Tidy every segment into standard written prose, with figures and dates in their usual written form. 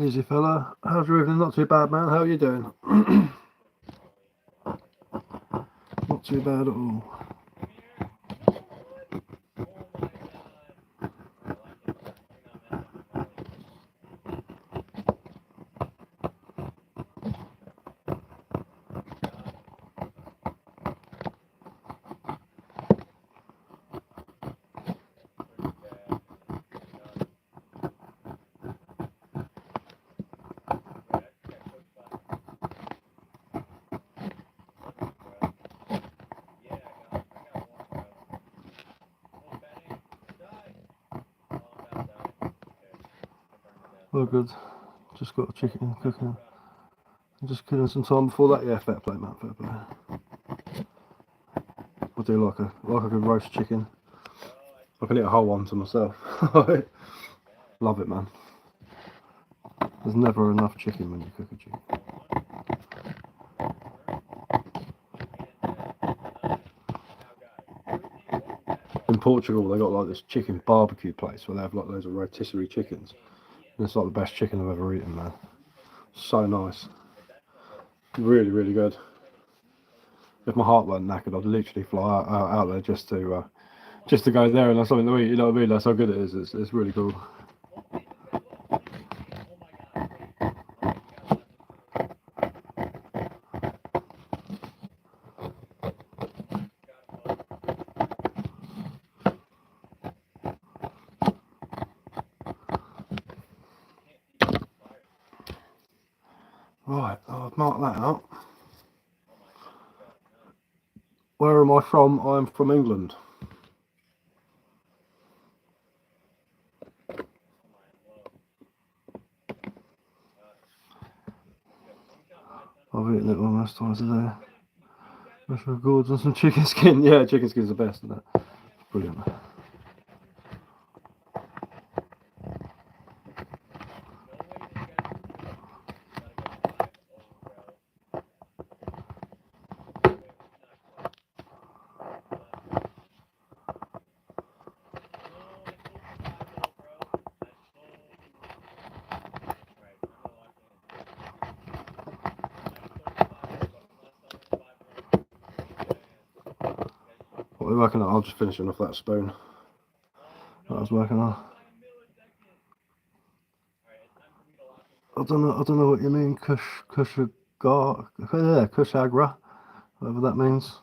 Easy fella. How's your evening? Not too bad, man. How are you doing? Not too bad at all. Oh, good. Just got a chicken cooking. I'm just killing some time before that. Yeah, fair play, man. Fair play. I do like a good roast chicken. I can eat a whole one to myself. Love it, man. There's never enough chicken when you cook a chicken. In Portugal, they got like this chicken barbecue place where they have like loads of rotisserie chickens. And it's like the best chicken I've ever eaten, man. So nice. Really, really good. If my heart weren't knackered, I'd literally fly out there just to go there and have something to eat. You know what I mean? That's how good it is. It's really cool. Right, I've marked that out. Where am I from? I'm from England. I've eaten it almost twice a day. Special gourds and some chicken skin. Yeah, chicken skin's the best, isn't it? Brilliant. What are we working on? I'll just finishing off that spoon that I was working on. I don't know what you mean. Kushagra, whatever that means.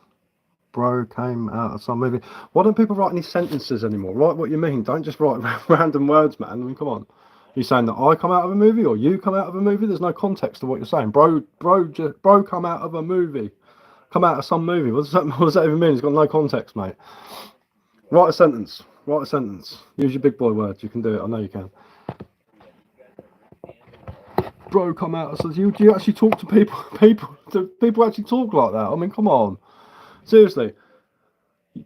Bro came out of some movie. Why don't people write any sentences anymore? Write what you mean. Don't just write random words, man. I mean, come on. You saying that I come out of a movie or you come out of a movie? There's no context to what you're saying. Bro come out of a movie. Come out of some movie. What does that even mean? It's got no context, mate. Write a sentence. Write a sentence. Use your big boy words. You can do it. I know you can. Bro come out. So do you actually talk to people? Do people actually talk like that? I mean, come on. Seriously.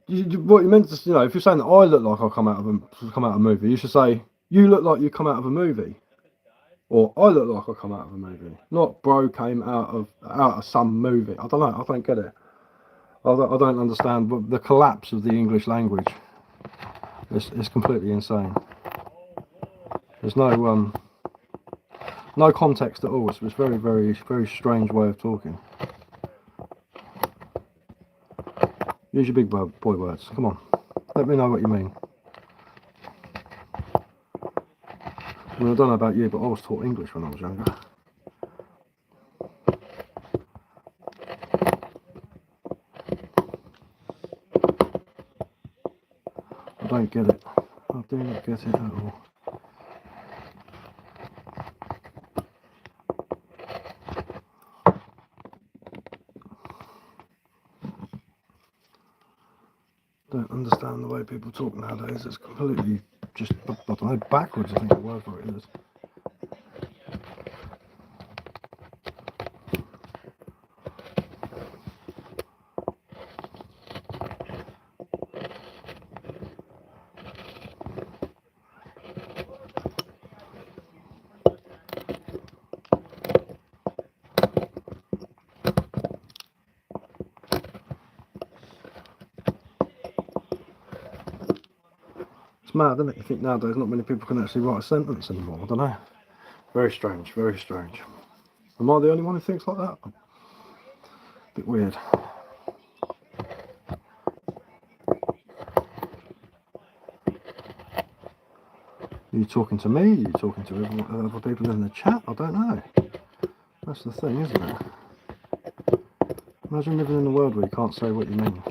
What you meant to, you know, if you're saying that I look like I come out of a movie, you should say you look like you come out of a movie, or I look like I come out of a movie. Not bro came out of some movie. I don't know. I don't get it. I don't understand. But the collapse of the English language is completely insane. There's no context at all. It's very, very, very strange way of talking. Use your big boy words. Come on. Let me know what you mean. I mean, I don't know about you, but I was taught English when I was younger. I don't get it. I do not get it at all. Don't understand the way people talk nowadays. It's completely just, I don't know, backwards, I think the word for it is. It's mad, isn't it? You think nowadays not many people can actually write a sentence anymore. I don't know. Very strange, very strange. Am I the only one who thinks like that? Bit weird. Are you talking to me? Are you talking to other people in the chat? I don't know. That's the thing, isn't it? Imagine living in a world where you can't say what you mean.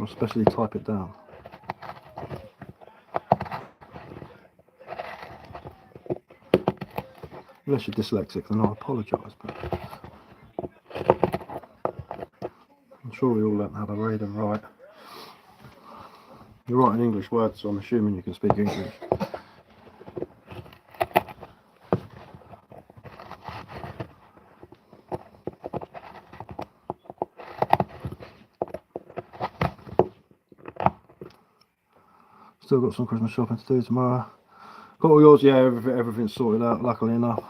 Or especially type it down. Unless you're dyslexic, then I apologise, but I'm sure we all learnt how to read and write. You're writing English words, so I'm assuming you can speak English. Still got some Christmas shopping to do tomorrow. Got all yours, yeah, everything's sorted out, luckily enough.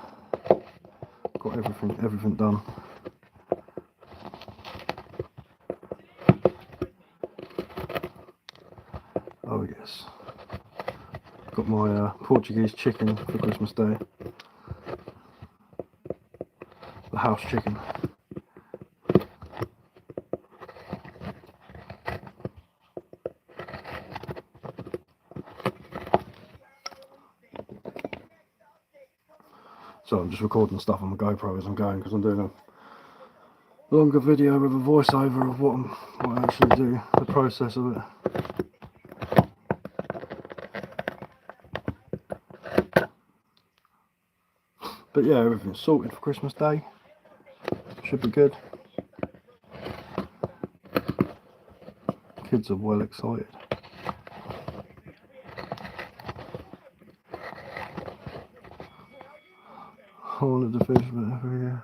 Got everything done. Oh yes. Got my Portuguese chicken for Christmas Day. The house chicken. So I'm just recording stuff on the GoPro as I'm going, because I'm doing a longer video with a voiceover of what I actually do, the process of it. But yeah, everything's sorted for Christmas Day. Should be good. Kids are well excited. I wanted to fish, but every year.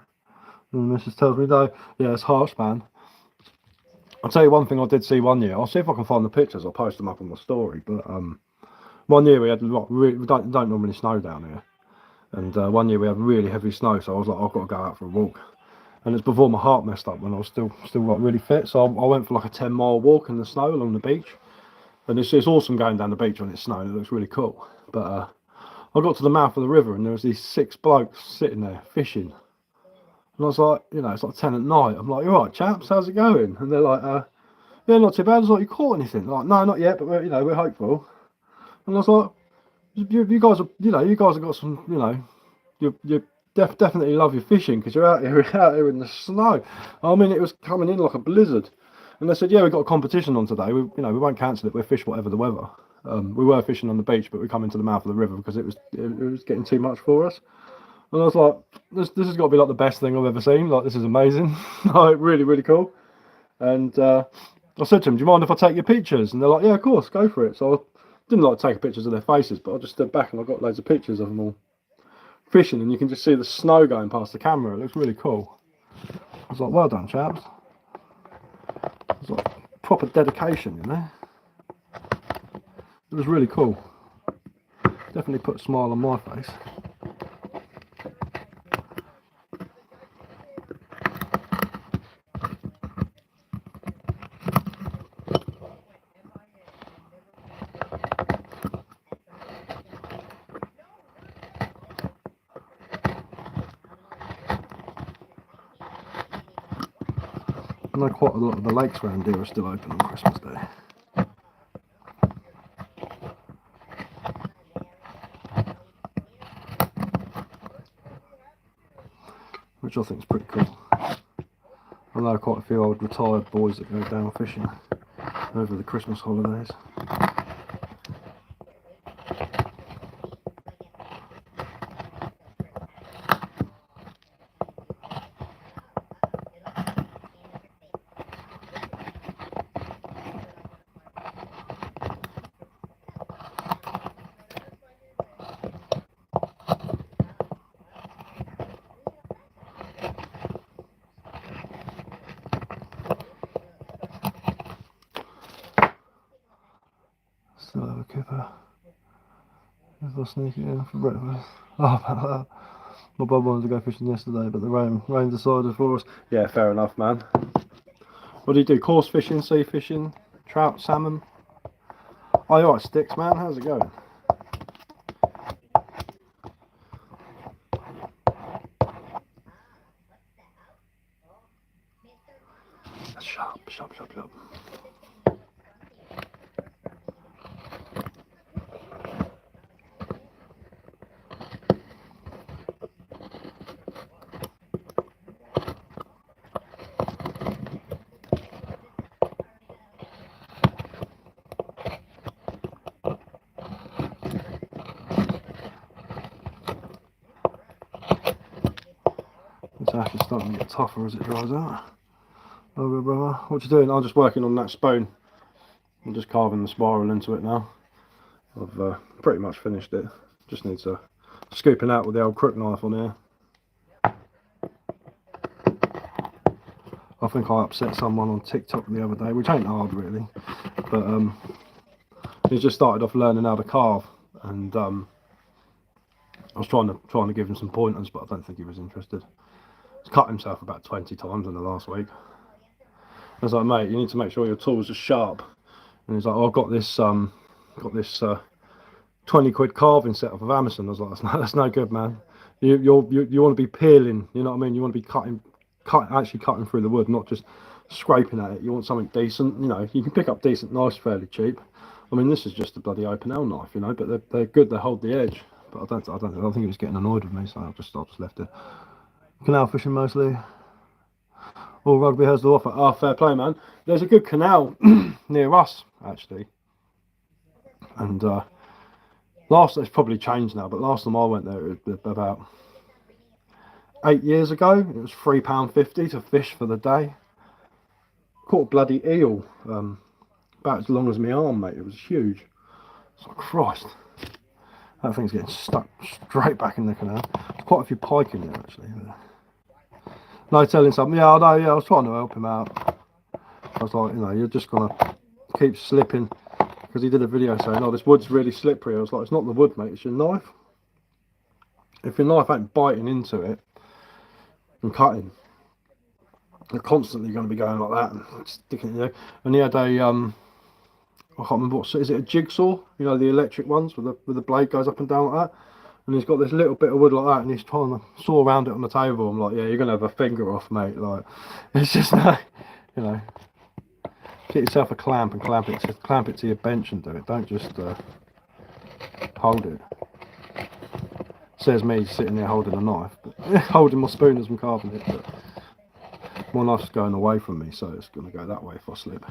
And the missus tells me no. Yeah, it's harsh, man. I'll tell you one thing I did see one year. I'll see if I can find the pictures. I'll post them up on my story. But one year we had we don't normally snow down here. And one year we had really heavy snow, so I was like, I've got to go out for a walk. And it's before my heart messed up when I was still like really fit. So I went for like a 10-mile walk in the snow along the beach. And it's awesome going down the beach when it's snowing. It looks really cool. But I got to the mouth of the river and there was these 6 blokes sitting there fishing. And I was like, you know, it's like 10 at night. I'm like, you alright, chaps? How's it going? And they're like, yeah, not too bad. I was like, you caught anything? They're like, no, not yet, but we're hopeful. And I was like, you guys are, you guys have got some, you definitely love your fishing because you're out here in the snow. I mean, it was coming in like a blizzard. And they said, yeah, we've got a competition on today. We won't cancel it. We'll fish whatever the weather. We were fishing on the beach, but we come into the mouth of the river because it was getting too much for us. And I was like, this has got to be like the best thing I've ever seen. Like, this is amazing. Like, really, really cool. And I said to them, do you mind if I take your pictures? And they're like, yeah, of course, go for it. So I didn't like take pictures of their faces, but I just stood back and I got loads of pictures of them all fishing. And you can just see the snow going past the camera. It looks really cool. I was like, well done, chaps. It was like proper dedication, you know. It was really cool. Definitely put a smile on my face. I know quite a lot of the lakes around here are still open on Christmas Day. Which I think is pretty cool. I know quite a few old retired boys that go down fishing over the Christmas holidays. Still have a kipper. If I sneak it in for breakfast. Oh, about that. My bub wanted to go fishing yesterday, but the rain decided for us. Yeah, fair enough, man. What do you do? Coarse fishing, sea fishing, trout, salmon? Oh, you alright, Sticks, man? How's it going? chop, chop, chop. It's actually starting to get tougher as it dries out. Oh, brother, what you doing? I'm just working on that spoon. I'm just carving the spiral into it now. I've pretty much finished it. Just need to scooping out with the old crook knife on here. I think I upset someone on TikTok the other day, which ain't hard really, but he just started off learning how to carve, and I was trying to give him some pointers, but I don't think he was interested. He's cut himself about 20 times in the last week. I was like, mate, you need to make sure your tools are sharp. And he's like, oh, I've got this 20 quid carving set off of Amazon. I was like, that's no good, man. You want to be peeling, you know what I mean? You want to be actually cutting through the wood, not just scraping at it. You want something decent, you know. You can pick up decent knives fairly cheap. I mean, this is just a bloody open L knife, you know, but they're good. They hold the edge. But I think he was getting annoyed with me, so I just left it. Canal fishing mostly. All rugby has to offer. Ah, fair play, man. There's a good canal near us actually, and it's probably changed now, but last time I went there, it was about 8 years ago. It was £3.50 to fish for the day. Caught a bloody eel, about as long as my arm, mate. It was huge. It's like, Christ, that thing's getting stuck straight back in the canal. There's quite a few pike in there actually. No telling something. Yeah, I know. Yeah, I was trying to help him out. I was like, you know, you're just gonna keep slipping, because he did a video saying, oh, this wood's really slippery. I was like, it's not the wood, mate, it's your knife. If your knife ain't biting into it and cutting, you're constantly going to be going like that and sticking it there. And he had a I can't remember what, is it a jigsaw, you know, the electric ones with the blade goes up and down like that, and he's got this little bit of wood like that, and he's trying to saw around it on the table. I'm like, yeah, you're gonna have a finger off, mate. Like, it's just no, you know, get yourself a clamp and clamp it to your bench and do it. Don't just hold it. Says me sitting there holding a knife, but holding my spoon as I'm carving it. But my knife's going away from me, so it's going to go that way if I slip,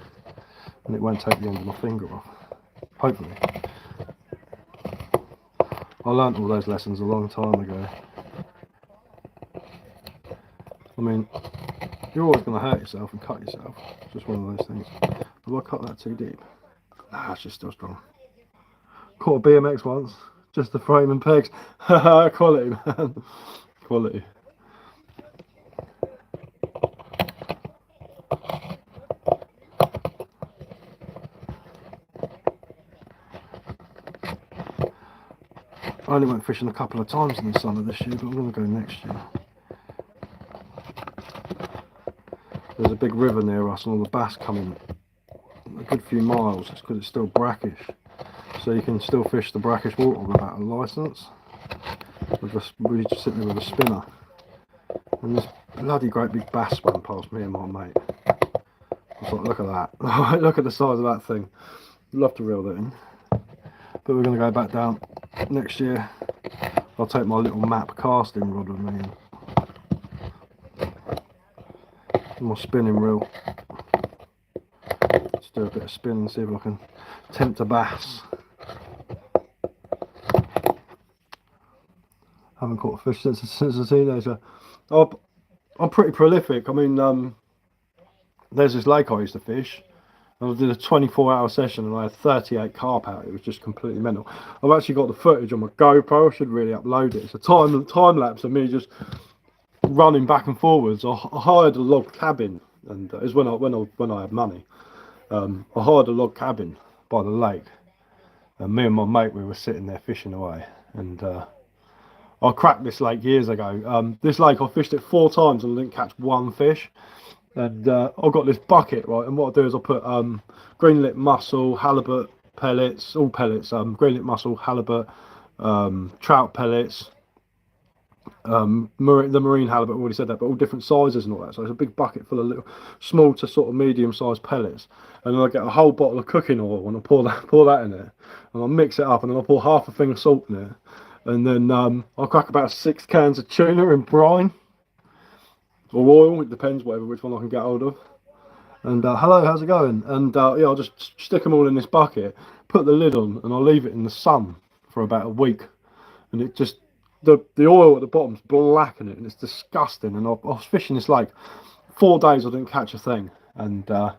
and it won't take the end of my finger off. Hopefully. I learnt all those lessons a long time ago. I mean, you're always going to hurt yourself and cut yourself. It's just one of those things. Have I cut that too deep? Nah, it's just still strong. Caught a BMX once, just the frame and pegs. Quality, man. Quality. I only went fishing a couple of times in the summer this year, but I'm going to go next year. There's a big river near us and all the bass come in a good few miles. It's because it's still brackish, so you can still fish the brackish water without a licence. We just sitting there with a spinner, and this bloody great big bass swam past me and my mate. I was like, look at that. Look at the size of that thing. I'd love to reel that in, but we're going to go back down next year. I'll take my little map casting rod with me and my spinning reel. Let's do a bit of spin and see if I can tempt a bass. Haven't caught a fish since a teenager. I'm pretty prolific. I mean, there's this lake I used to fish. I did a 24-hour session and I had 38 carp out. It was just completely mental. I've actually got the footage on my GoPro. I should really upload it. It's a time lapse of me just running back and forwards. I hired a log cabin, and it was when I had money. I hired a log cabin by the lake, and me and my mate, we were sitting there fishing away, and I cracked this lake years ago. This lake, I fished it 4 times and didn't catch one fish. And I've got this bucket, right, and what I do is I put green lip mussel, halibut pellets, all pellets, green lip mussel, halibut, trout pellets, the marine halibut, already said that, but all different sizes and all that. So it's a big bucket full of little small to sort of medium-sized pellets, and then I get a whole bottle of cooking oil and I pour that in it, and I mix it up, and then I pour half a thing of salt in it, and then I'll crack about 6 cans of tuna in brine or oil. It depends, which one I can get hold of. And hello, how's it going? And yeah, I'll just stick them all in this bucket, put the lid on, and I'll leave it in the sun for about a week. And it just the oil at the bottom's black in it, and it's disgusting. And I was fishing this lake 4 days, I didn't catch a thing, and I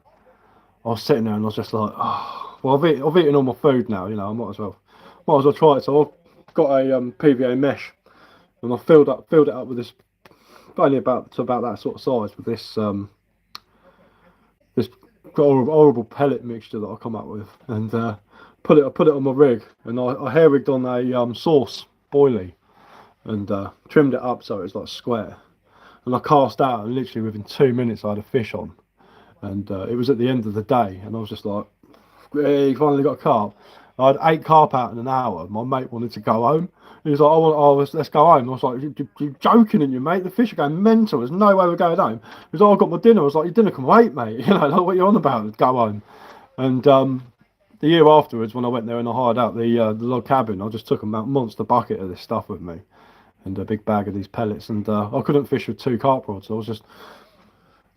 was sitting there and I was just like, oh, well, I've eaten all my food now, I might as well try it. So I've got a PVA mesh, and I filled it up with this, only about that sort of size, with this horrible pellet mixture that I come up with, and put it on my rig, and I hair rigged on a sauce boilie, and trimmed it up so it's like square, and I cast out, and literally within 2 minutes I had a fish on, and it was at the end of the day, and I was just like, hey, finally got a carp. I had 8 carp out in an hour. My mate wanted to go home. He was like, let's go home. And I was like, you're joking, and you, mate? The fish are going mental. There's no way we're going home. He was like, I've got my dinner. I was like, your dinner can wait, mate. Like, what you're on about? Go home. And the year afterwards, when I went there and I hired out the log cabin, I just took a monster bucket of this stuff with me, and a big bag of these pellets. And I couldn't fish with 2 carp rods. So I was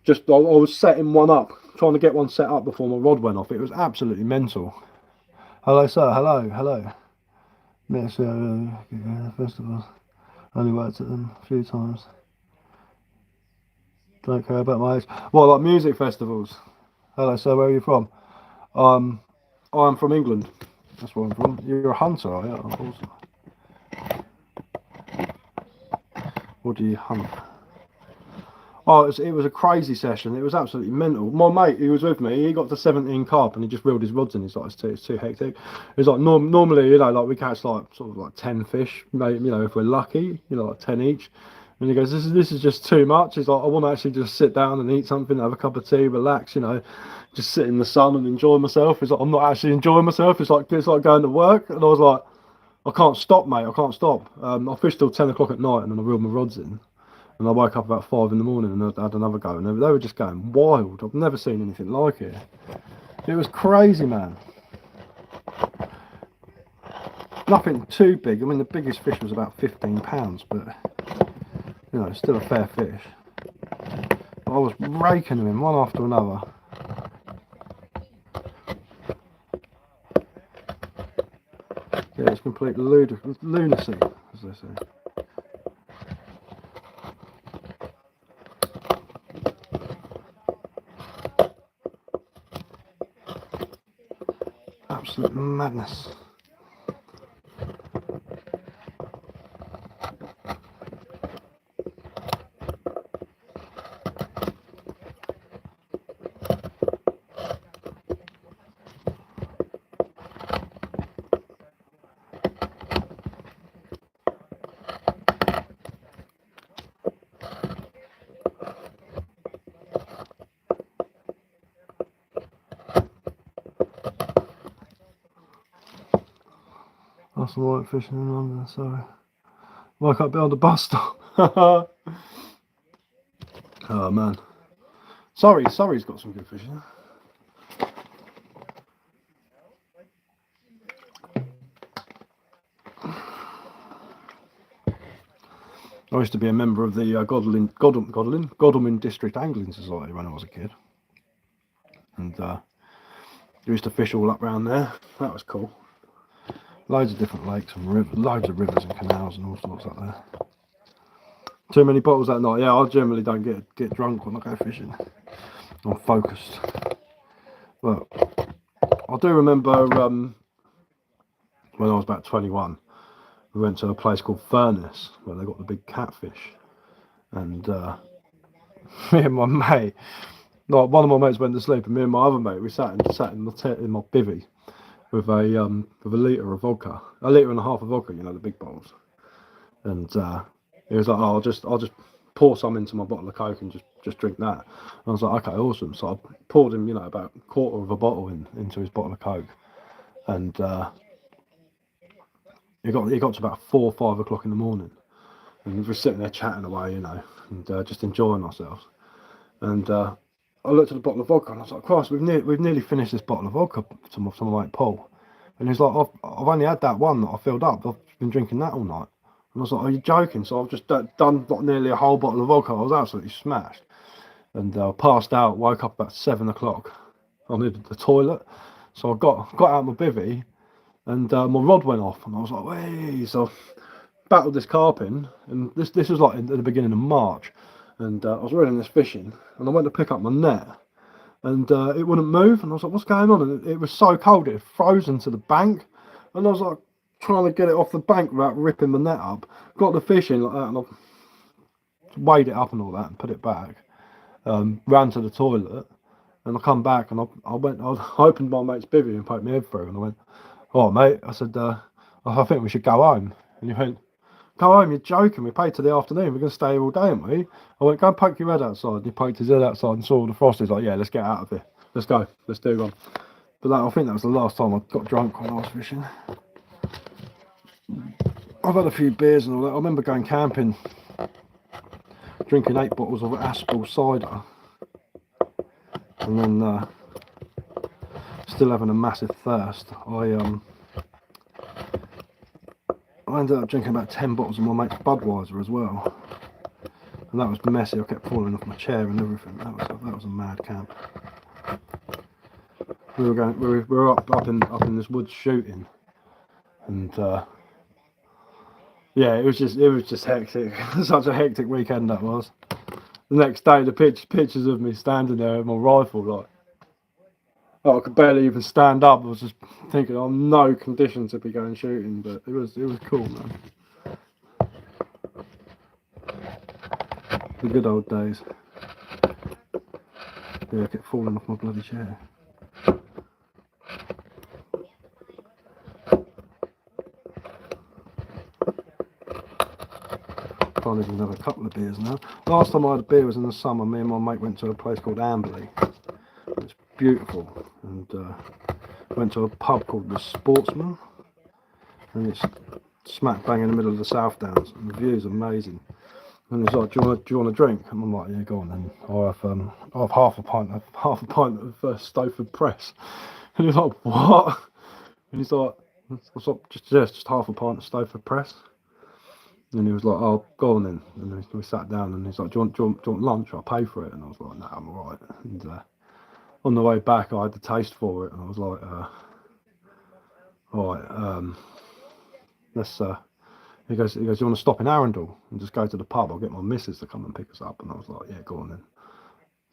I was setting one up, trying to get one set up before my rod went off. It was absolutely mental. Hello, sir. Hello. Yes, festivals. Only worked at them a few times. Don't care about my age. Well, like music festivals. Hello, sir. Where are you from? I'm from England. That's where I'm from. You're a hunter, are you? Awesome. What do you hunt? Oh, it was a crazy session. It was absolutely mental. My mate who was with me, he got to 17 carp and he just reeled his rods in. He's like, it's too hectic. It's like normally, like we catch like sort of like 10 fish, maybe, if we're lucky, like 10 each. And he goes, this is just too much. He's like, I want to actually just sit down and eat something, have a cup of tea, relax, just sit in the sun and enjoy myself. He's like, I'm not actually enjoying myself. It's like going to work. And I was like, I can't stop, mate. I can't stop. I fished till 10 o'clock at night and then I reeled my rods in. And I woke up about 5 in the morning and I had another go, and they were just going wild. I've never seen anything like it. It was crazy, man. Nothing too big. I mean, the biggest fish was about 15 pounds, but still a fair fish. But I was raking them in one after another. Yeah, it's complete lunacy, as they say. Absolute madness. That's the white fishing in London, sorry. Woke up behind the bus stop. Oh man. Surrey's got some good fishing. I used to be a member of the Godalming District Angling Society when I was a kid. And we used to fish all up round there. That was cool. Loads of different lakes and loads of rivers and canals and all sorts up there. Too many bottles that night. Yeah, I generally don't get drunk when I go fishing. I'm focused. But I do remember when I was about 21, we went to a place called Furness where they got the big catfish, and me and my mate, like one of my mates went to sleep, and me and my other mate, we sat in my bivvy with a litre of vodka, a litre and a half of vodka, the big bottles, and he was like, oh, I'll just pour some into my bottle of Coke and just drink that. And I was like, okay, awesome. So I poured him, about a quarter of a bottle into his bottle of Coke, and he got to about 4 or 5 o'clock in the morning, and we're sitting there chatting away, you know, and just enjoying ourselves. And I looked at the bottle of vodka and I was like, Christ, we've nearly finished this bottle of vodka to my mate Paul. And he's like, I've only had that one that I filled up. I've been drinking that all night. And I was like, are you joking? So I've just done like nearly a whole bottle of vodka. I was absolutely smashed. And passed out, woke up about 7 o'clock. I needed the toilet. So I got out my bivvy and my rod went off. And I was like, wait. So I battled this carping. And this was like at the beginning of March. And I was reeling this fishing. And I went to pick up my net. And it wouldn't move. And I was like, what's going on? And it was so cold, it had frozen to the bank. And I was like, trying to get it off the bank without ripping the net up. Got the fish in like that, and I weighed it up and all that, and put it back. Ran to the toilet, and I come back, and I opened my mate's bivvy and poked my head through, and I went, "Oh, mate," I said, "I think we should go home." And he went, "Go home? You're joking? We paid till the afternoon. We're going to stay here all day, aren't we?" I went, "Go and poke your head outside." And he poked his head outside and saw all the frost. He's like, "Yeah, let's get out of here. Let's go. Let's do one." But I think that was the last time I got drunk when I was fishing. I've had a few beers and all that. I remember going camping, drinking 8 bottles of Aspel cider, and then still having a massive thirst. I ended up drinking about 10 bottles of my mate's Budweiser as well, and that was messy. I kept falling off my chair and everything. That was a mad camp. We were up in this woods shooting, and yeah, it was just hectic. Such a hectic weekend that was. The next day, the pictures of me standing there with my rifle, like, oh, I could barely even stand up. I was just thinking, I'm no condition to be going shooting, but it was cool, man. The good old days. Yeah, I kept falling off my bloody chair. Can't even have a couple of beers now. Last time I had a beer was in the summer. Me and my mate went to a place called Amberley. It's beautiful, and went to a pub called the Sportsman, and it's smack bang in the middle of the South Downs, and the view's amazing. And he's like, "Do you want a drink?" And I'm like, "Yeah, go on then. I'll have half a pint of Stoford Press." And he's like, "What?" And he's like, "Just half a pint of Stoford Press." And he was like, "Oh, go on then." And then we sat down, and he's like, do you want lunch? I'll pay for it." And I was like, "No, I'm alright." And on the way back, I had the taste for it, and I was like, "Alright, let's." He goes, "Do you want to stop in Arundel and just go to the pub? I'll get my missus to come and pick us up." And I was like, "Yeah, go on then."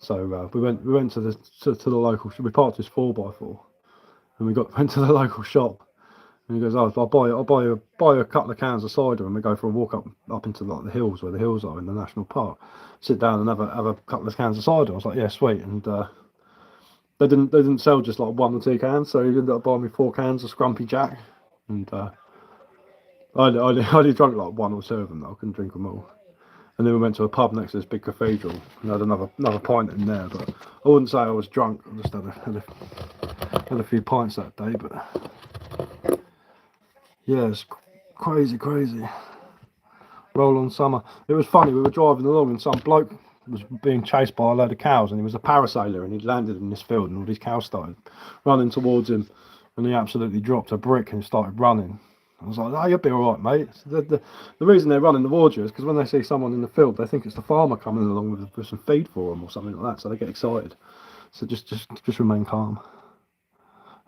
So we went to the local. We parked his 4x4, and went to the local shop. And he goes, "Oh, I'll buy you a couple of cans of cider," and we go for a walk up into like the hills where the hills are in the national park. Sit down and have a couple of cans of cider. I was like, "Yeah, sweet." And they didn't sell just like 1 or 2 cans, so he ended up buying me 4 cans of Scrumpy Jack. And I only drank like 1 or 2 of them. Though I couldn't drink them all. And then we went to a pub next to this big cathedral and had another pint in there. But I wouldn't say I was drunk. I just had a few pints that day. But yeah, it's crazy. Roll on summer. It was funny. We were driving along and some bloke was being chased by a load of cows, and he was a parasailer, and he'd landed in this field, and all these cows started running towards him, and he absolutely dropped a brick and started running. I was like, "Oh, you'll be all right, mate." So the reason they're running towards you is because when they see someone in the field, they think it's the farmer coming along with some feed for them or something like that, so they get excited. So just remain calm.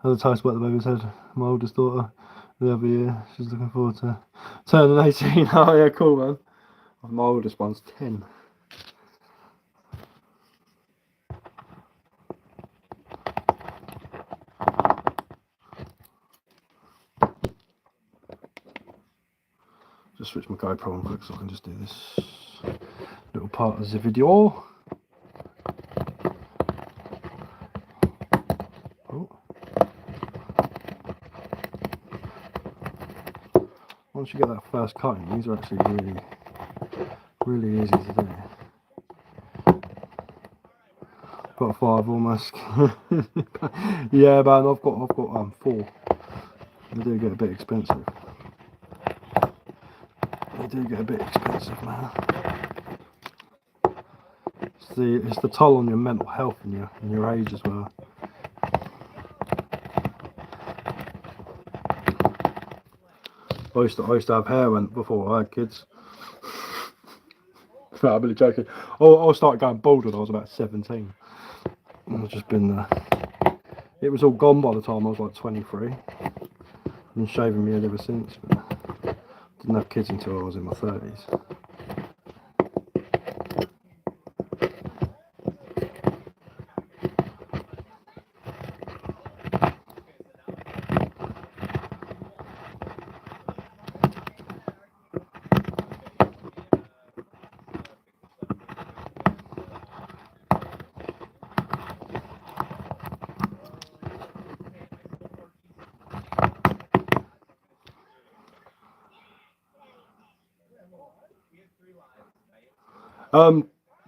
Had a toast about the baby's head. My oldest daughter, the other year, she's looking forward to turning 18. Oh yeah, cool, man. My oldest one's 10. Just switch my GoPro on quick so I can just do this little part of the video. Oh. Once you get that first cutting, these are actually really easy to do. Got 5 almost. Yeah, man, I've got 4. They do get a bit expensive. They do get a bit expensive now. It's the toll on your mental health and your age as well. I used to have hair before I had kids. No, I'm really joking. I started going bald when I was about 17. And I've just been it was all gone by the time I was like 23. Been shaving my head ever since. But didn't have kids until I was in my 30s.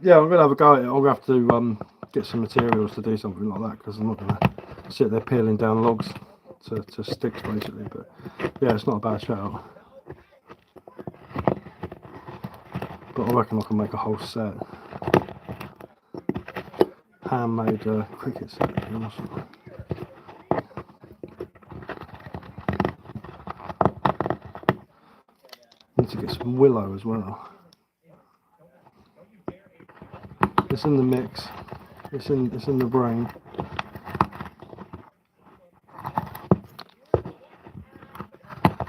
Yeah, I'm gonna have a go at it. I'm gonna have to get some materials to do something like that, because I'm not gonna sit there peeling down logs to sticks basically. But yeah, it's not a bad shout. But I reckon I can make a whole set, handmade cricket set. Awesome. Need to get some willow as well. It's in the mix. It's in the brain.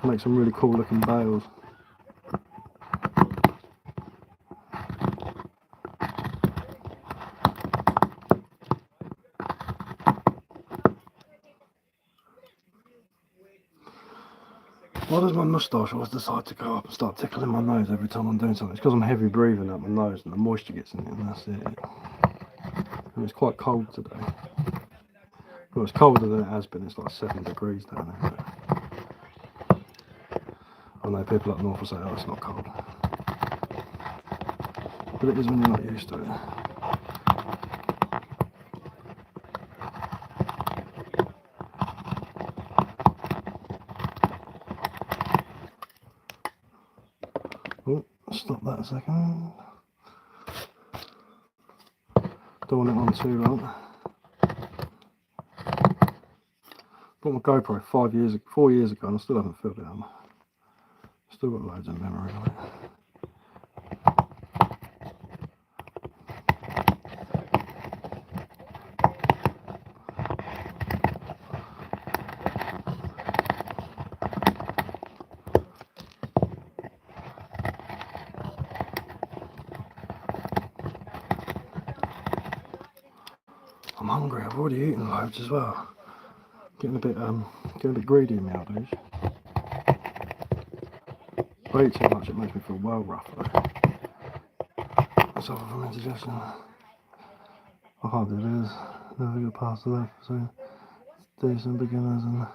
Make some really cool looking bales. Why does my moustache always decide to go up and start tickling my nose every time I'm doing something? It's because I'm heavy breathing out my nose and the moisture gets in it, and that's it. And it's quite cold today. Well, it's colder than it has been. It's like 7 degrees down there. I know people up north will say, oh, it's not cold. But it is when you're not used to it. Oh, stop that a second. Don't want it on too long. Bought my GoPro 4 years ago, and I still haven't filled it up. Still got loads of memory on it. I'm hungry. I've already eaten loads as well. Getting a bit greedy in my old age. If I eat too much, it makes me feel well rough though. I suffer from indigestion. I can't do this. Never get past the left, so decent beginners and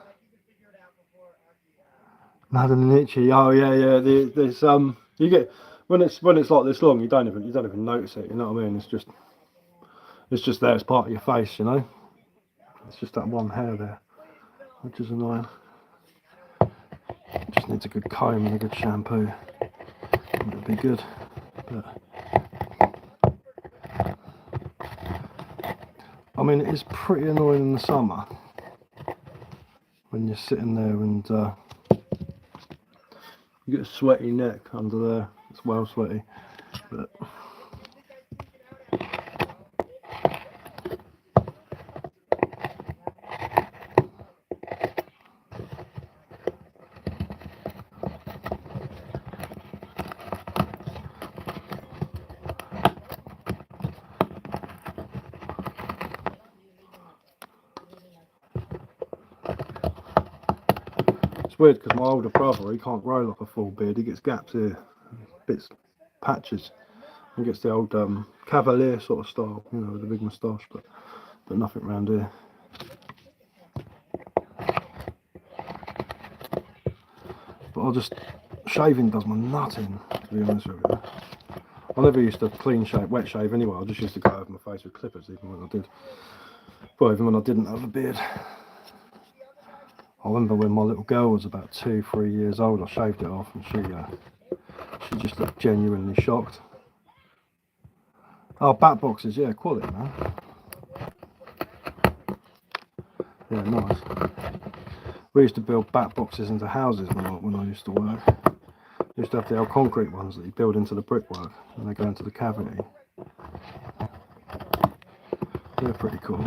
mad and itchy. Oh yeah. There's you get when it's like this long, you don't even notice it. You know what I mean? It's just there. It's part of your face, you know. It's just that one hair there, which is annoying. Just needs a good comb and a good shampoo. It'll be good. But I mean, it is pretty annoying in the summer when you're sitting there and you get a sweaty neck under there. It's well sweaty, but it's weird because my older brother, he can't grow like a full beard. He gets gaps here, bits, patches. He gets the old cavalier sort of style, you know, with the big moustache, but nothing around here. But shaving does my nutting, to be honest with you. I never used to wet shave anyway. I just used to go over my face with clippers, even when I did. Well, even when I didn't have a beard. I remember when my little girl was about 2-3 years old, I shaved it off, and She just looked genuinely shocked. Oh, bat boxes, yeah, quality, man. Yeah, nice. We used to build bat boxes into houses when I used to work. We used to have the old concrete ones that you build into the brickwork, and they go into the cavity. They're pretty cool.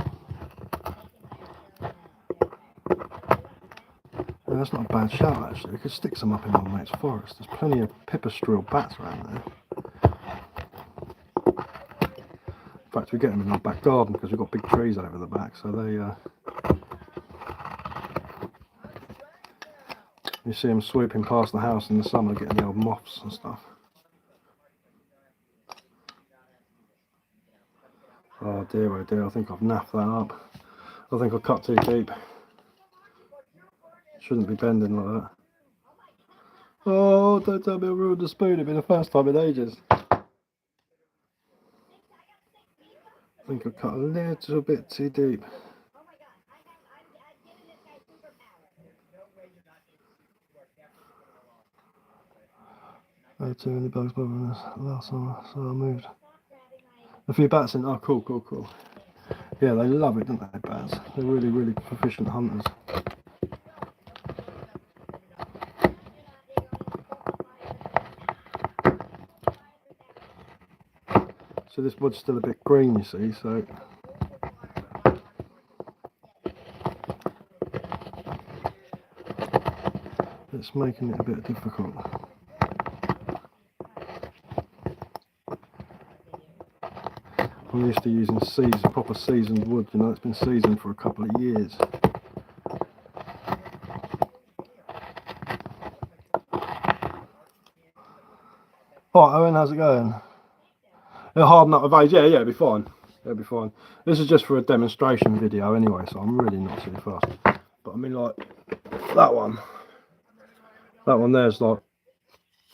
Yeah, that's not a bad shout, actually. We could stick some up in my mate's forest. There's plenty of pipistrelle bats around there. In fact, we get them in our back garden because we've got big trees over the back, so they you see them sweeping past the house in the summer, getting the old moths and stuff. Oh dear, I think I've naffed that up. I think I cut too deep. Shouldn't be bending like that. Oh, don't tell me I ruined the spoon. It'll be the first time in ages. I think I cut a little bit too deep. Oh, too many bugs bothering us last summer, so I moved. A few bats in. Oh, cool. Yeah, they love it, don't they, bats? They're really proficient hunters. So this wood's still a bit green, you see, so it's making it a bit difficult. I'm used to using proper seasoned wood, you know, it's been seasoned for a couple of years. Alright, Owen, how's it going? It'll harden up with age, yeah, it'll be fine. It'll be fine. This is just for a demonstration video anyway, so I'm really not too fast. But I mean, like, that one there's like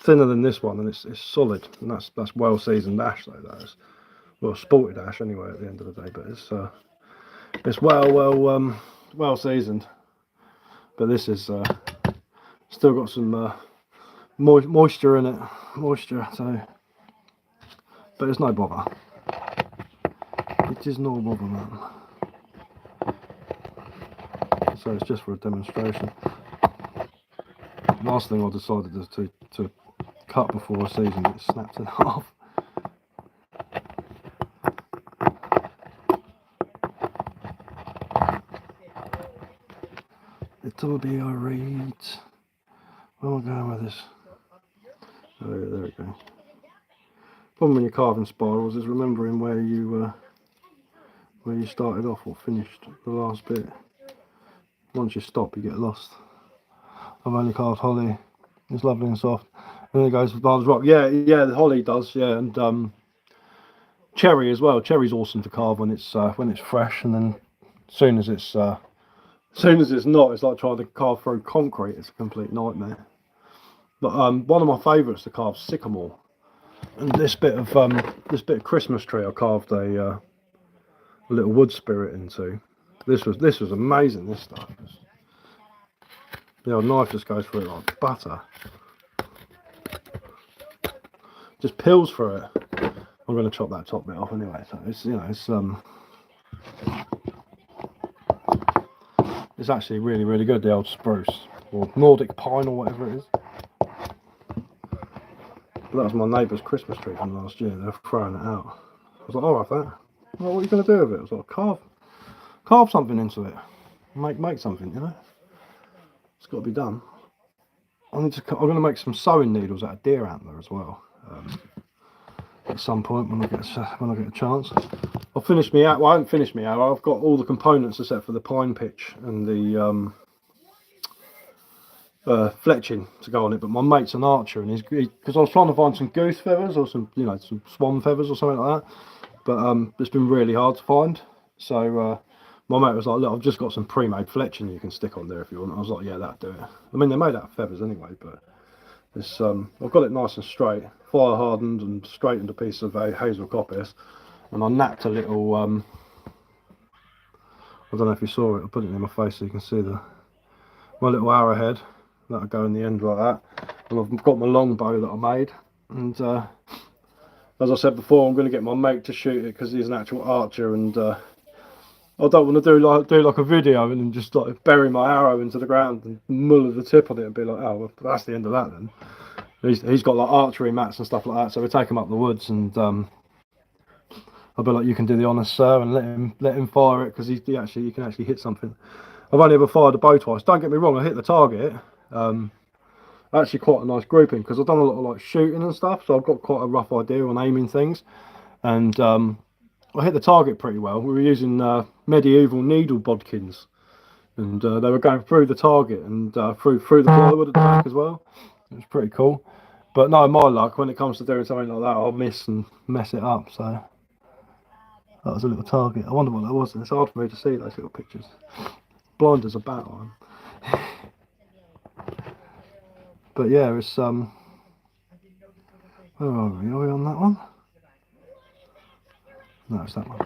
thinner than this one, and it's solid, and that's well seasoned ash though. That is, well, sported ash anyway at the end of the day, but it's well seasoned. But this is still got some moisture in it, so, but it's no bother. It is no bother, man. So it's just for a demonstration. Last thing I decided is to cut before I season it, snapped in half. It'll be alright. Where am I going with this? Oh, yeah, there we go. Problem when you're carving spirals is remembering where you started off or finished the last bit. Once you stop, you get lost. I've only carved holly. It's lovely and soft. And then it goes with large rock. Yeah, the holly does. Yeah, and cherry as well. Cherry's awesome to carve when it's fresh, and then as soon as it's not, it's like trying to carve through concrete. It's a complete nightmare. But one of my favourites to carve is sycamore. And this bit of Christmas tree I carved a little wood spirit into. This was amazing. This stuff. The old knife just goes through it like butter. Just peels through it. I'm going to chop that top bit off anyway. So it's actually really good. The old spruce or Nordic pine or whatever it is. But that was my neighbour's Christmas tree from last year. They were throwing it out. I was like, "All right, that. Well, what are you going to do with it?" I was like, "Carve something into it. Make something, you know. It's got to be done." I'm going to make some sewing needles out of deer antler as well. At some point when I get a chance. I'll finish me out. Well, I haven't finished me out. I've got all the components except for the pine pitch and the fletching to go on it. But my mate's an archer, and because I was trying to find some goose feathers or some swan feathers or something like that. But it's been really hard to find. So my mate was like, "Look, I've just got some pre-made fletching you can stick on there if you want." I was like, "Yeah, that'll do it." I mean, they're made out of feathers anyway, but it's I've got it nice and straight, fire hardened and straightened a piece of hazel coppice, and I napped a little. I don't know if you saw it. I'll put it in my face so you can see my little arrowhead that'll go in the end like that. And I've got my long bow that I made. And as I said before, I'm going to get my mate to shoot it because he's an actual archer, and I don't want to do like a video and then just like bury my arrow into the ground and muller the tip on it and be like, oh, well, that's the end of that then. He's got like archery mats and stuff like that, so we take him up the woods, and I'll be like, you can do the honours, sir, and let him fire it because he can actually hit something. I've only ever fired a bow twice. Don't get me wrong, I hit the target. Actually, quite a nice grouping because I've done a lot of like shooting and stuff, so I've got quite a rough idea on aiming things, and I hit the target pretty well. We were using medieval needle bodkins, and they were going through the target and through the plywood at the back as well. It was pretty cool. But no, my luck, when it comes to doing something like that, I'll miss and mess it up. So that was a little target. I wonder what that was. It's hard for me to see those little pictures. Blind as a bat, I am. But yeah, it's where are we? Are we on that one? No, it's that one.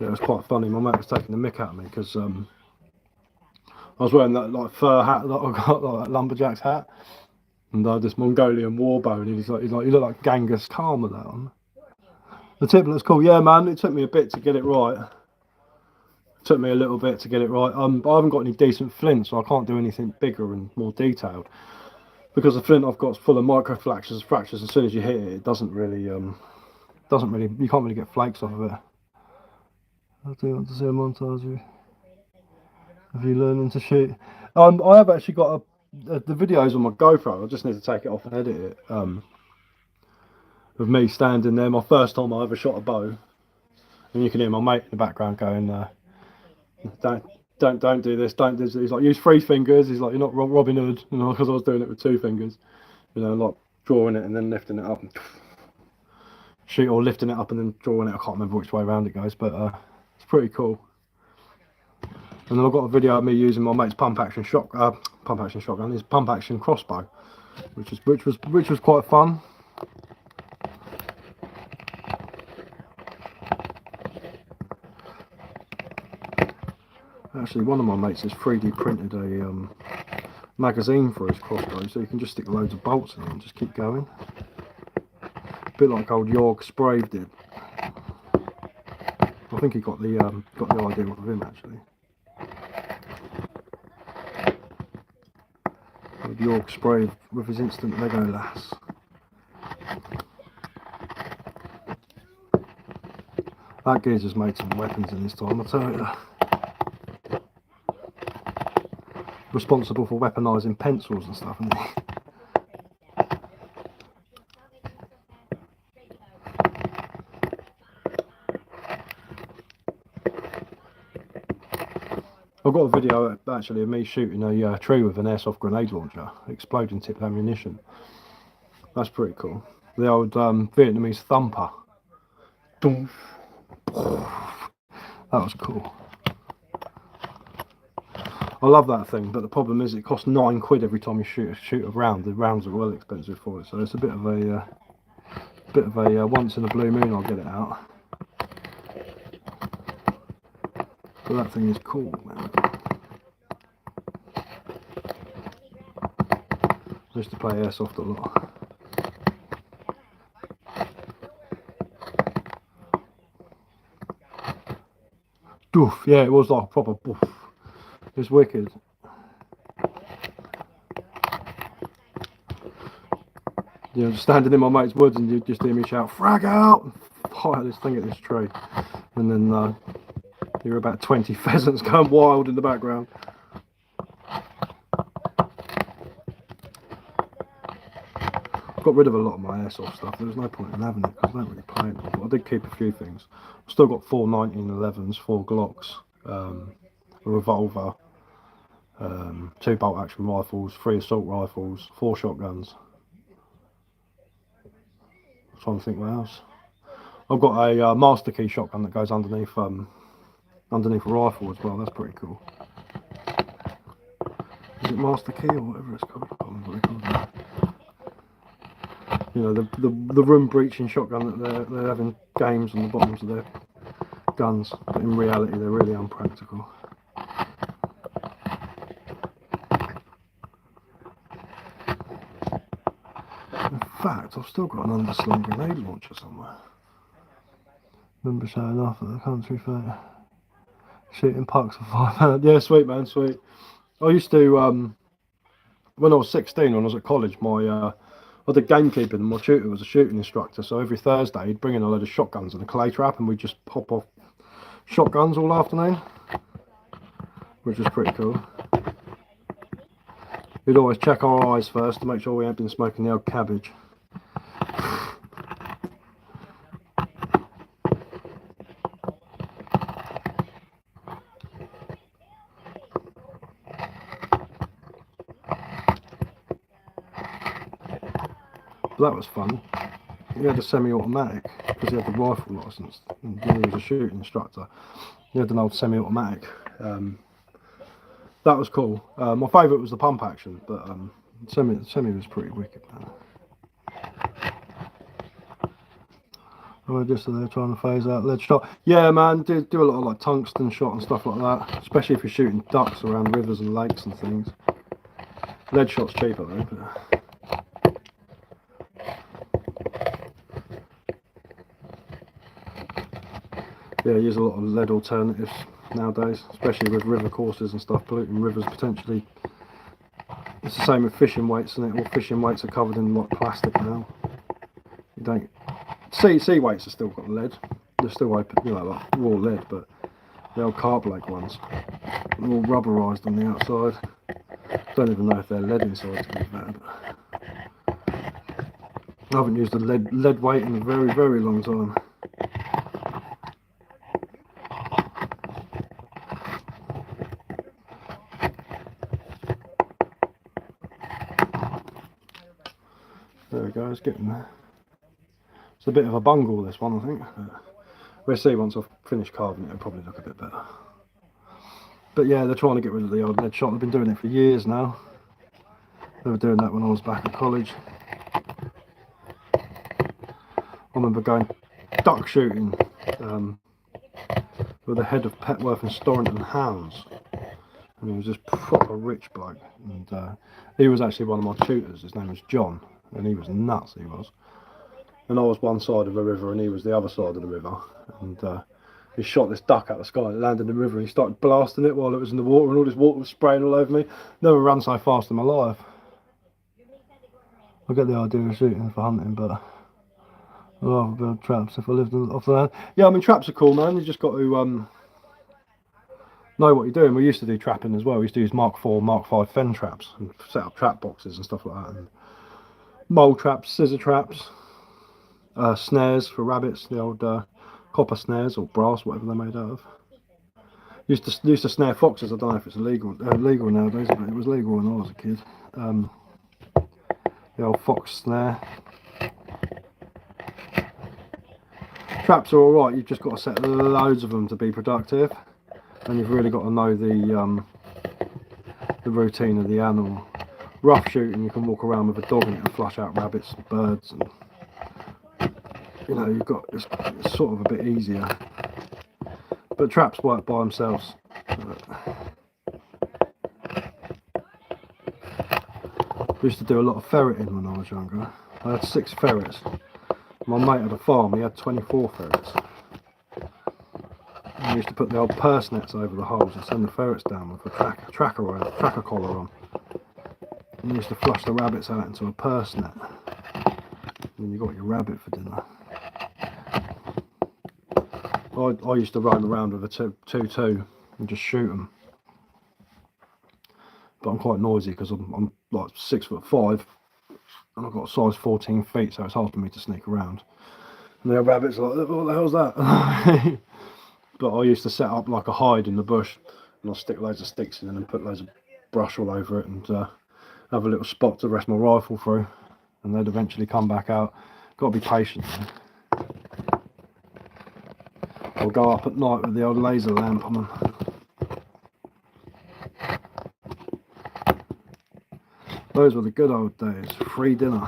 Yeah, it was quite funny. My mate was taking the mick out of me because I was wearing that like fur hat that I got, like that lumberjack's hat, and I had this Mongolian war bow, and he's like, you look like Genghis Khan with that on. The tip looks cool, yeah, man. It took me a bit to get it right. It took me a little bit to get it right. I haven't got any decent flint, so I can't do anything bigger and more detailed. Because the flint I've got is full of micro fractures. As soon as you hit it, it doesn't really, you can't really get flakes off of it. I do want to see a montage of you learning to shoot. I have actually got the videos on my GoPro. I just need to take it off and edit it. Of me standing there, my first time I ever shot a bow, and you can hear my mate in the background going, "Don't do this, don't do this." He's like, "Use 3 fingers." He's like, "You're not Robin Hood," you know, because I was doing it with 2 fingers, you know, like drawing it and then lifting it up and shoot, or lifting it up and then drawing it. I can't remember which way around it goes, but it's pretty cool. And then I've got a video of me using my mate's pump action shotgun, his pump action crossbow, which was quite fun. Actually, one of my mates has 3D printed a magazine for his crossbow, so you can just stick loads of bolts in it and just keep going. A bit like old Jorg Sprave did. I think he got the idea off of him actually. Jorg Sprave with his instant Legolas. That geezer's made some weapons in his time, I tell you. Responsible for weaponising pencils and stuff, isn't he? I've got a video actually of me shooting a tree with an airsoft grenade launcher, exploding tipped ammunition. That's pretty cool. The old Vietnamese thumper. That was cool. I love that thing, but the problem is it costs £9 every time you shoot a round. The rounds are well expensive for it, so it's a bit of a once in a blue moon I'll get it out. But that thing is cool, man. I used to play airsoft a lot. Doof, yeah, it was like a proper boof. It's wicked. You know, just standing in my mate's woods and you just hear me shout, "Frag out!" and fire this thing at this tree. And then hear about 20 pheasants going wild in the background. Got rid of a lot of my airsoft stuff. There was no point in having it because I don't really play it. But I did keep a few things. I've still got 4 1911s, 4 Glocks, a revolver, 2 bolt action rifles, 3 assault rifles, 4 shotguns. I'm trying to think what else. I've got a master key shotgun that goes underneath a rifle as well. That's pretty cool. Is it master key or whatever it's called? I can't remember what they call it. You know, the room breaching shotgun that they're having games on the bottoms of their guns, but in reality they're really unpractical. In fact, I've still got an underslung grenade launcher somewhere. Remember showing off at the country fair. Shooting pucks for £5. Yeah, sweet man, sweet. I used to, when I was 16, when I was at college, I did gamekeeping and my tutor was a shooting instructor. So every Thursday he'd bring in a load of shotguns and a clay trap and we'd just pop off shotguns all afternoon, which was pretty cool. We'd always check our eyes first to make sure we hadn't been smoking the old cabbage. But that was fun. He had a semi-automatic because he had the rifle licence and he was a shooting instructor. He had an old semi-automatic. That was cool. My favourite was the pump action, but semi was pretty wicked, man. Oh, just so they're trying to phase out lead shot. Yeah, man, do a lot of like tungsten shot and stuff like that, especially if you're shooting ducks around rivers and lakes and things. Lead shot's cheaper though. But... yeah, use a lot of lead alternatives nowadays, especially with river courses and stuff, polluting rivers potentially. It's the same with fishing weights, isn't it? All fishing weights are covered in like plastic now. You don't sea weights are still got lead. They're still open, you know, like raw lead, but the old carbonate ones are all rubberised on the outside. Don't even know if they're lead inside to be fair. But I haven't used a lead weight in a very, very long time. There we go, it's getting there. It's a bit of a bungle, this one, I think. But we'll see once I've finished carving it, it'll probably look a bit better. But yeah, they're trying to get rid of the old lead shot. They've been doing it for years now. They were doing that when I was back at college. I remember going duck shooting with the head of Petworth and Storrington Hounds. And he was this proper rich bloke. And he was actually one of my tutors. His name was John. And he was nuts, he was. And I was one side of the river and he was the other side of the river. And he shot this duck out of the sky, it landed in the river and he started blasting it while it was in the water and all this water was spraying all over me. Never run so fast in my life. I get the idea of shooting for hunting, but I'd rather build traps if I lived off the land. Yeah, I mean, traps are cool, man. You just got to know what you're doing. We used to do trapping as well. We used to use Mark IV, Mark V fen traps and set up trap boxes and stuff like that. And mole traps, scissor traps, snares for rabbits, the old copper snares or brass, whatever they're made out of. Used to snare foxes. I don't know if it's legal nowadays, but it was legal when I was a kid. The old fox snare. Traps are alright, you've just got to set loads of them to be productive, and you've really got to know the routine of the animal. Rough shooting, you can walk around with a dog in it and flush out rabbits and birds, and you know, it's sort of a bit easier. But traps work by themselves. I used to do a lot of ferreting when I was younger. I had 6 ferrets. My mate had a farm, he had 24 ferrets. And we used to put the old purse nets over the holes and send the ferrets down with a tracker collar on. And you used to flush the rabbits out into a purse net. And you got your rabbit for dinner. I used to roam around with a 2-2 and just shoot them. But I'm quite noisy because I'm like 6'5" and I've got a size 14 feet, so it's hard for me to sneak around. And the rabbits are like, what the hell's that? But I used to set up like a hide in the bush and I'll stick loads of sticks in and put loads of brush all over it and have a little spot to rest my rifle through, and they'd eventually come back out. Got to be patient. I'll go up at night with the old laser lamp on. Those were the good old days. Free dinner.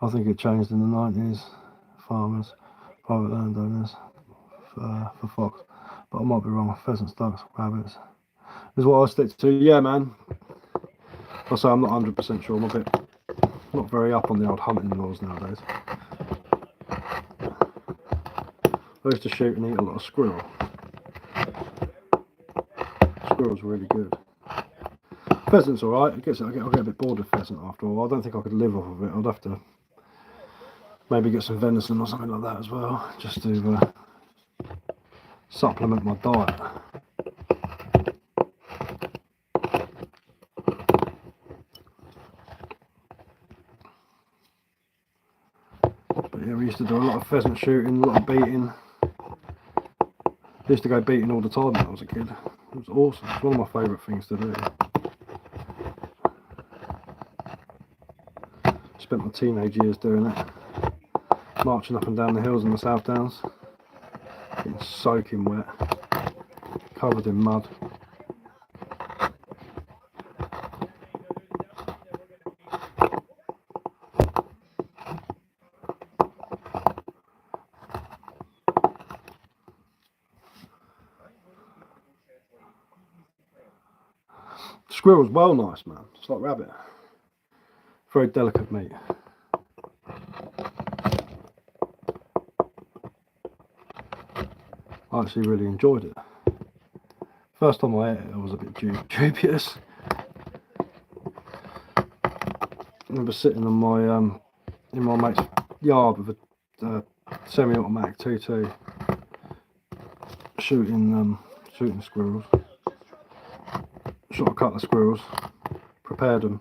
I think it changed in the 90s. Farmers, private landowners for fox. But I might be wrong. Pheasants, ducks, rabbits is what I stick to. Yeah, man. I say I'm not 100% sure. I'm a bit not very up on the old hunting laws nowadays. I used to shoot and eat a lot of squirrel. Squirrel's really good. Pheasant's alright. I guess I'll get a bit bored of pheasant after a while. I don't think I could live off of it. I'd have to maybe get some venison or something like that as well, just to supplement my diet. But yeah, we used to do a lot of pheasant shooting, a lot of beating. I used to go beating all the time when I was a kid. It was awesome. It's one of my favourite things to do. Spent my teenage years doing it. Marching up and down the hills in the South Downs. Getting soaking wet. Covered in mud. Squirrel's well nice, man. It's like rabbit. Very delicate meat. I actually really enjoyed it. First time I ate it, I was a bit dubious. I remember sitting on my in my mate's yard with a semi-automatic 2.2, shooting squirrels. Shot a couple of squirrels, prepared them,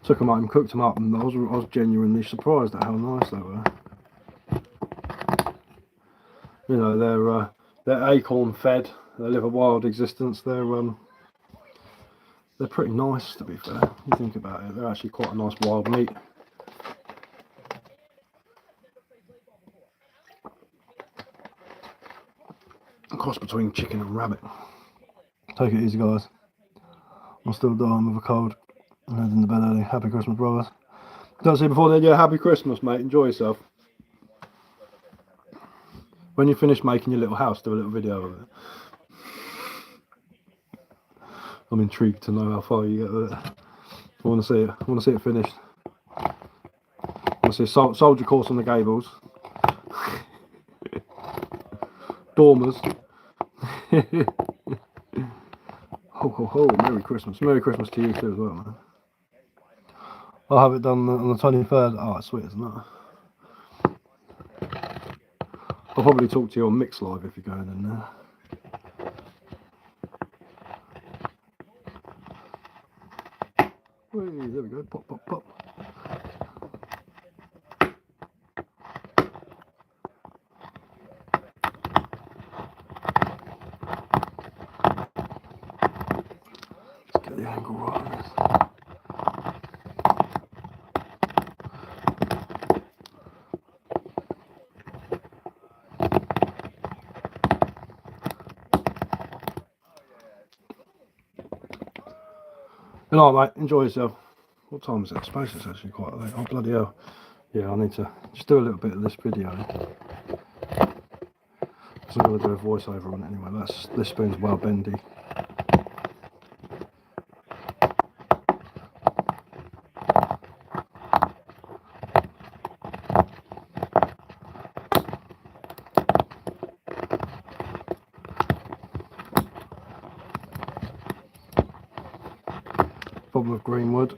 took them out and cooked them up, and I was genuinely surprised at how nice they were. You know, they're acorn fed. They live a wild existence. They're pretty nice, to be fair. You think about it, they're actually quite a nice wild meat. A cross between chicken and rabbit. Take it easy, guys. I'm still dying with a cold and heading to bed early. Happy Christmas, brothers. Don't see you before then. Yeah, happy Christmas, mate. Enjoy yourself. When you finish making your little house, do a little video of it. I'm intrigued to know how far you get with it. I want to see it. I want to see it finished. I want to see a soldier course on the gables. Dormers. Ho ho ho! Merry Christmas! Merry Christmas to you too as well, man. I'll have it done on the 23rd. Oh, it's sweet, isn't it? I'll probably talk to you on Mix Live if you're going in there. Whee, there we go. Pop, pop, pop. Let's get the angle right on this. Good night, mate. Enjoy yourself. What time is it? I suppose it's actually quite late. Oh, bloody hell. Yeah, I need to just do a little bit of this video. I'm going to do a voiceover on it anyway. This spoon's well bendy. Bottom of Greenwood.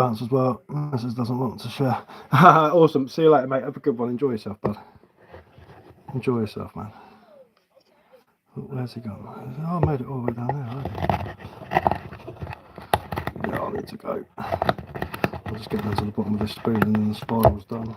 bounce as well. Mrs. doesn't want to share. Awesome. See you later, mate. Have a good one. Enjoy yourself, bud. Enjoy yourself, man. Where's he gone? Oh, I made it all the way down there. Yeah, I need to go. I'll just get down to the bottom of this spoon and then the spiral's done.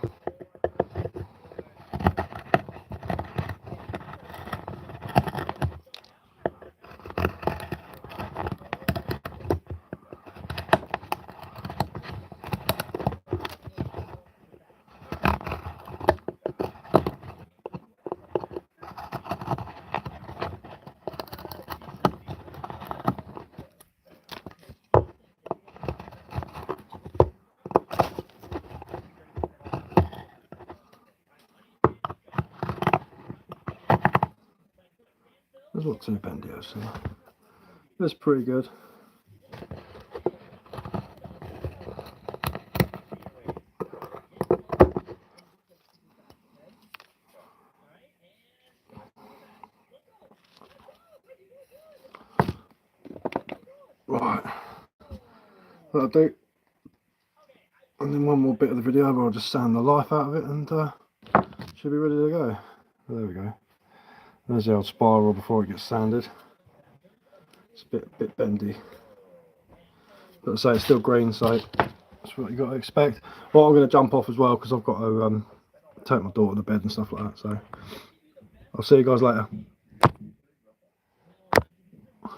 That's not too bendy, actually. That's pretty good. Right, that'll do. And then one more bit of the video where I'll just sand the life out of it and should be ready to go. There we go. There's the old spiral before it gets sanded. It's a bit bendy. But I say it's still green, so that's what you got to expect. Well, I'm going to jump off as well because I've got to take my daughter to bed and stuff like that. So I'll see you guys later.